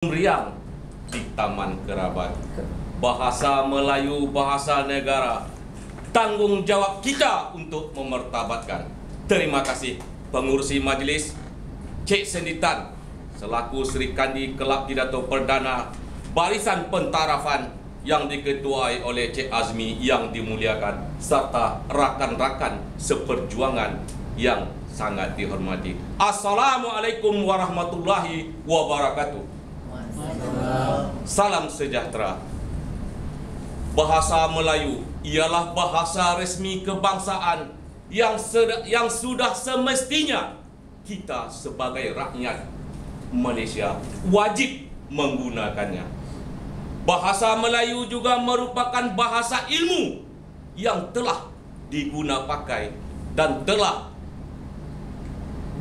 Riang di Taman Kerabat. Bahasa Melayu, bahasa negara. Tanggung jawab kita untuk memertabatkan. Terima kasih pengurusi majlis, Cik Senditan selaku Sri Kandi Kelab Pidato Perdana Barisan Pentarafan yang diketuai oleh Cik Azmi yang dimuliakan, serta rakan-rakan seperjuangan yang sangat dihormati. Assalamualaikum warahmatullahi wabarakatuh. Salam sejahtera. Bahasa Melayu ialah bahasa resmi kebangsaan yang sudah semestinya kita sebagai rakyat Malaysia wajib menggunakannya. Bahasa Melayu juga merupakan bahasa ilmu yang telah diguna pakai dan telah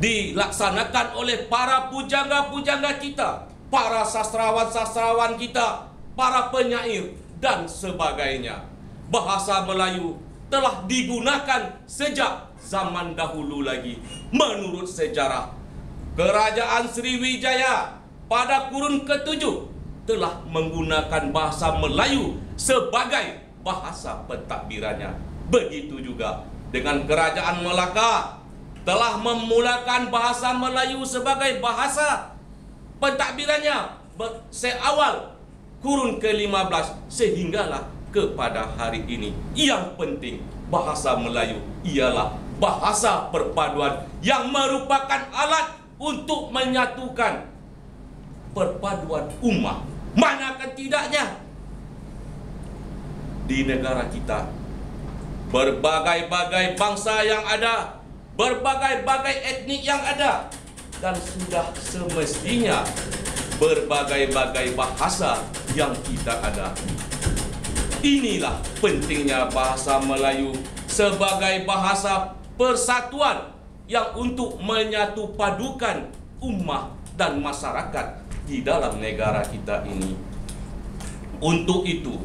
dilaksanakan oleh para pujangga-pujangga kita, para sastrawan-sastrawan kita, para penyair dan sebagainya. Bahasa Melayu telah digunakan sejak zaman dahulu lagi. Menurut sejarah, Kerajaan Sriwijaya pada kurun ke-7 telah menggunakan bahasa Melayu sebagai bahasa pentadbirannya. Begitu juga dengan Kerajaan Melaka telah memulakan bahasa Melayu sebagai bahasa pentadbirannya seawal kurun ke-15 sehinggalah kepada hari ini. Yang penting bahasa Melayu ialah bahasa perpaduan yang merupakan alat untuk menyatukan perpaduan umat. Manakah tidaknya di negara kita berbagai-bagai bangsa yang ada, berbagai-bagai etnik yang ada, dan sudah semestinya berbagai-bagai bahasa yang kita ada. Inilah pentingnya bahasa Melayu sebagai bahasa persatuan yang untuk menyatu padukan ummah dan masyarakat di dalam negara kita ini. Untuk itu,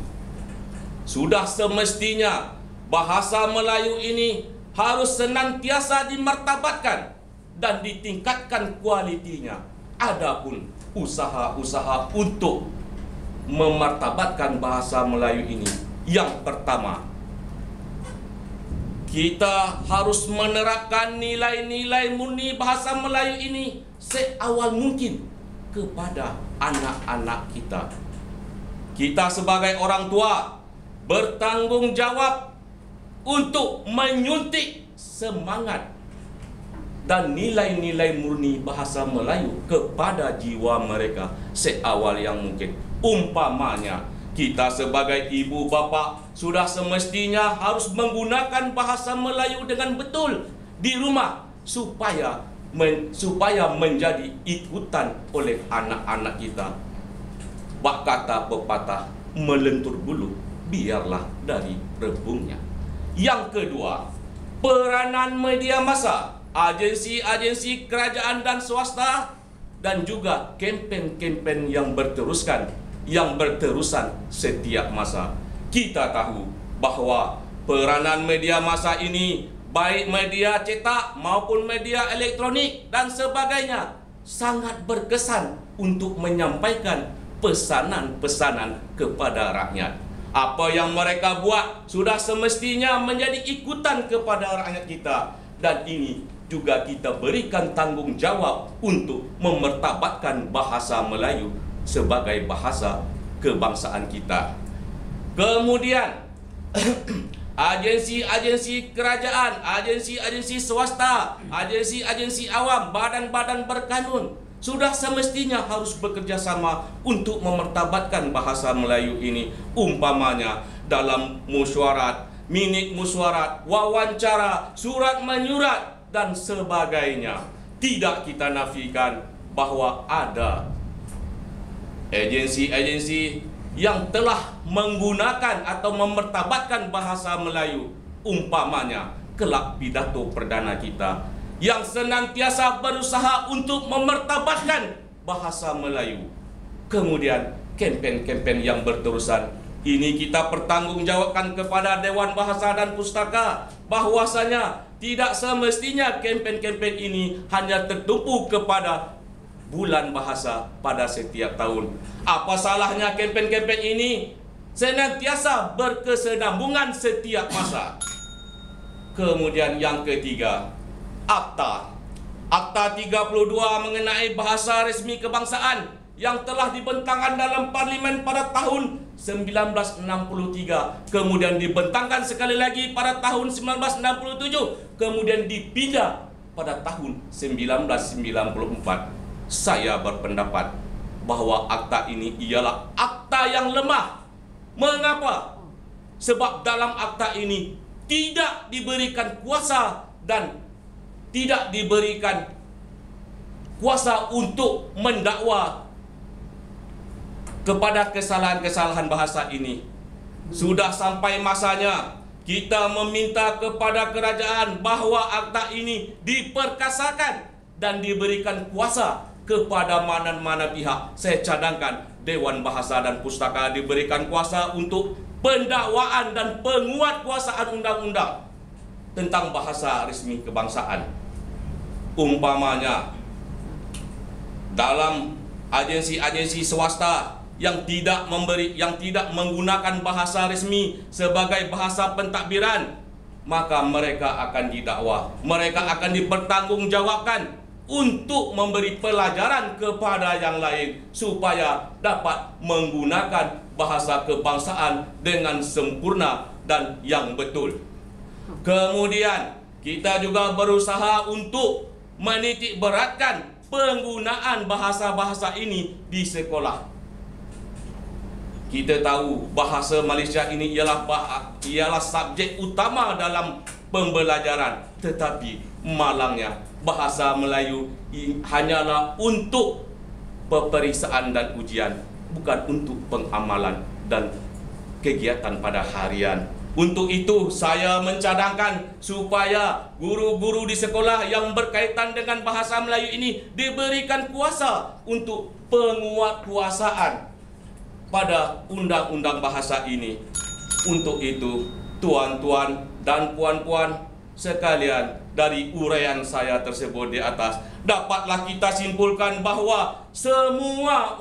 sudah semestinya bahasa Melayu ini harus senantiasa dimartabatkan dan ditingkatkan kualitinya. Adapun usaha-usaha untuk memartabatkan bahasa Melayu ini, yang pertama, kita harus menerapkan nilai-nilai murni bahasa Melayu ini seawal mungkin kepada anak-anak kita. Kita sebagai orang tua bertanggung jawab untuk menyuntik semangat dan nilai-nilai murni bahasa Melayu kepada jiwa mereka seawal yang mungkin. Umpamanya, kita sebagai ibu bapa sudah semestinya harus menggunakan bahasa Melayu dengan betul di rumah supaya menjadi ikutan oleh anak-anak kita. Bak kata pepatah, melentur bulu biarlah dari rebungnya. Yang kedua, peranan media massa, agensi-agensi kerajaan dan swasta, dan juga kempen-kempen yang berterusan setiap masa. Kita tahu bahwa peranan media massa ini, baik media cetak maupun media elektronik dan sebagainya, sangat berkesan untuk menyampaikan pesanan-pesanan kepada rakyat. Apa yang mereka buat sudah semestinya menjadi ikutan kepada rakyat kita, dan ini juga kita berikan tanggung jawab untuk memertabatkan bahasa Melayu sebagai bahasa kebangsaan kita. Kemudian agensi-agensi kerajaan, agensi-agensi swasta, agensi-agensi awam, badan-badan berkanun sudah semestinya harus bekerja sama untuk memertabatkan bahasa Melayu ini. Umpamanya dalam mesyuarat, minit mesyuarat, wawancara, surat menyurat dan sebagainya. Tidak kita nafikan bahwa ada agensi-agensi yang telah menggunakan atau memertabatkan bahasa Melayu. Umpamanya Kelab Pidato Perdana kita yang senantiasa berusaha untuk memertabatkan bahasa Melayu. Kemudian kempen-kempen yang berterusan ini kita pertanggungjawabkan kepada Dewan Bahasa dan Pustaka bahwasanya tidak semestinya kempen-kempen ini hanya tertumpu kepada bulan bahasa pada setiap tahun. Apa salahnya kempen-kempen ini senantiasa berkesinambungan setiap masa. Kemudian yang ketiga, Akta 32 mengenai bahasa resmi kebangsaan yang telah dibentangkan dalam Parlimen pada tahun 1963, kemudian dibentangkan sekali lagi pada tahun 1967, kemudian dipindah pada tahun 1994. Saya berpendapat bahwa akta ini ialah akta yang lemah. Mengapa? Sebab dalam akta ini tidak diberikan kuasa dan tidak diberikan kuasa untuk mendakwa kepada kesalahan-kesalahan bahasa ini. Sudah sampai masanya kita meminta kepada kerajaan bahawa akta ini diperkasakan dan diberikan kuasa kepada mana-mana pihak. Saya cadangkan Dewan Bahasa dan Pustaka diberikan kuasa untuk pendakwaan dan penguatkuasaan undang-undang tentang bahasa resmi kebangsaan. Umpamanya dalam agensi-agensi swasta yang tidak menggunakan bahasa resmi sebagai bahasa pentadbiran, maka mereka akan didakwa. Mereka akan dipertanggungjawabkan untuk memberi pelajaran kepada yang lain supaya dapat menggunakan bahasa kebangsaan dengan sempurna dan yang betul. Kemudian kita juga berusaha untuk menitik beratkan penggunaan bahasa-bahasa ini di sekolah. Kita tahu bahasa Malaysia ini ialah subjek utama dalam pembelajaran, tetapi malangnya bahasa Melayu hanyalah untuk peperiksaan dan ujian, bukan untuk pengamalan dan kegiatan pada harian. Untuk itu saya mencadangkan supaya guru-guru di sekolah yang berkaitan dengan bahasa Melayu ini diberikan kuasa untuk penguatkuasaan pada undang-undang bahasa ini. Untuk itu, tuan-tuan dan puan-puan sekalian, dari uraian saya tersebut di atas, dapatlah kita simpulkan bahawa semua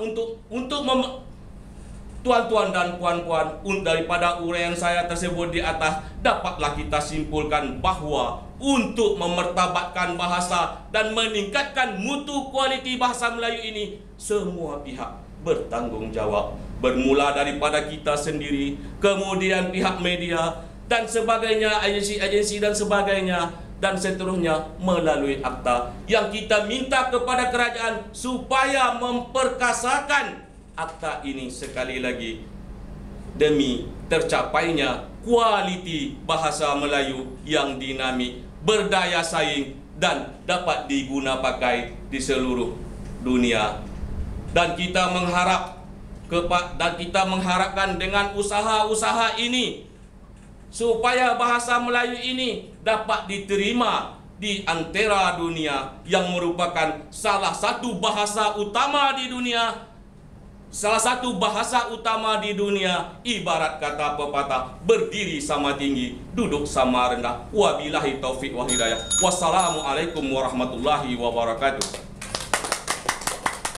tuan-tuan dan puan-puan, daripada uraian saya tersebut di atas, dapatlah kita simpulkan bahawa untuk memertabatkan bahasa dan meningkatkan mutu kualiti bahasa Melayu ini, semua pihak bertanggungjawab. Bermula daripada kita sendiri, kemudian pihak media dan sebagainya, agensi-agensi dan sebagainya, dan seterusnya melalui akta yang kita minta kepada kerajaan supaya memperkasakan akta ini sekali lagi demi tercapainya kualiti bahasa Melayu yang dinamik, berdaya saing dan dapat diguna pakai di seluruh dunia. Dan kita mengharapkan dengan usaha-usaha ini supaya bahasa Melayu ini dapat diterima di antara dunia yang merupakan salah satu bahasa utama di dunia. Salah satu bahasa utama di dunia, ibarat kata pepatah, berdiri sama tinggi, duduk sama rendah. Wabillahi taufiq wa hidayah. Wassalamualaikum warahmatullahi wabarakatuh.